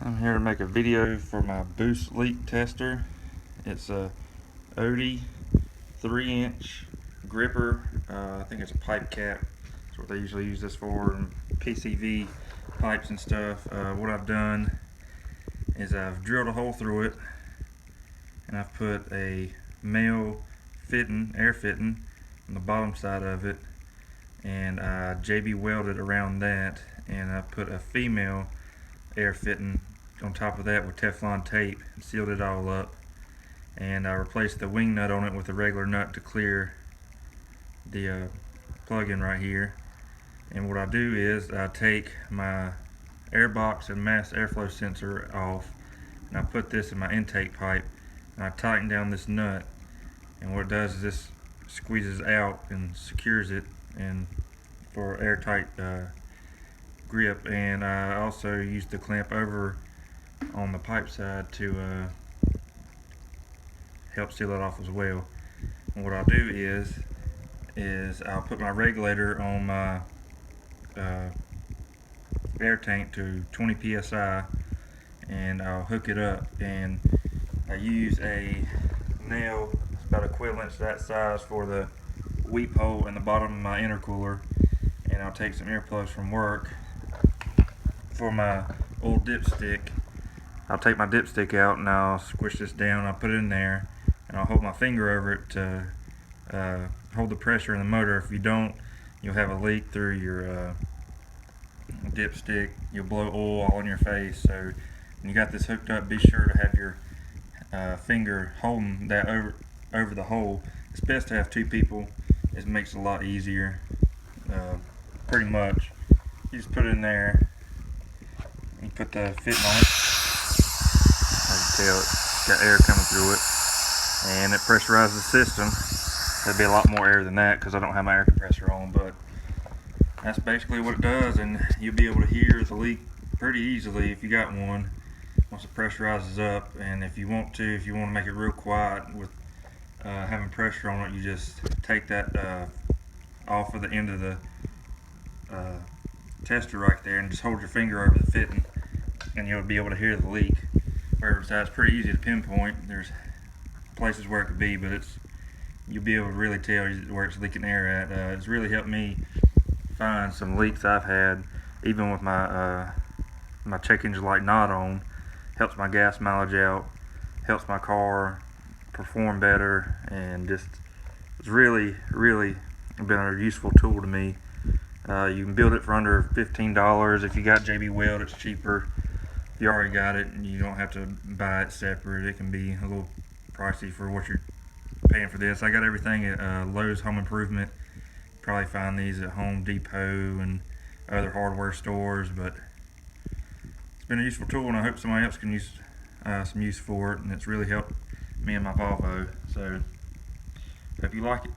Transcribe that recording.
I'm here to make a video for my boost leak tester. It's a Odie 3-inch gripper. I think it's a pipe cap. That's what they usually use this for, and PCV pipes and stuff. What I've done is I've drilled a hole through it, and I've put a male air fitting on the bottom side of it, and I JB welded around that, and I put a female air fitting on top of that with Teflon tape and sealed it all up, and I replaced the wing nut on it with a regular nut to clear the plug-in right here. And what I do is I take my air box and mass airflow sensor off, and I put this in my intake pipe, and I tighten down this nut, and what it does is this squeezes out and secures it and for airtight grip. And I also use the clamp over on the pipe side to help seal it off as well. And what I'll do is I'll put my regulator on my air tank to 20 psi, and I'll hook it up, and I use a nail about equivalent to that size for the weep hole in the bottom of my intercooler, and I'll take some earplugs from work for my old dipstick. I'll take my dipstick out and I'll squish this down, I'll put it in there, and I'll hold my finger over it to hold the pressure in the motor. If you don't, you'll have a leak through your dipstick. You'll blow oil all in your face. So when you got this hooked up, be sure to have your finger holding that over the hole. It's best to have two people. It makes it a lot easier. Pretty much, you just put it in there. You put the fitting on it. As you can tell, it's got air coming through it, and it pressurizes the system. There'd be a lot more air than that because I don't have my air compressor on, but that's basically what it does, and you'll be able to hear the leak pretty easily if you got one once it pressurizes up. And if you want to make it real quiet with having pressure on it, you just take that off of the end of the tester right there and just hold your finger over the fitting, and you'll be able to hear the leak. So it's pretty easy to pinpoint. There's places where it could be, but you'll be able to really tell where it's leaking air at. It's really helped me find some leaks I've had, even with my my check engine light not on. Helps my gas mileage out, helps my car perform better, and just it's really been a useful tool to me. You can build it for under $15. If you got JB Weld, it's cheaper. If you already got it, and you don't have to buy it separate. It can be a little pricey for what you're paying for this. I got everything at Lowe's Home Improvement. Probably find these at Home Depot and other hardware stores, but it's been a useful tool, and I hope somebody else can use some use for it, and it's really helped me and my Volvo. So hope you like it.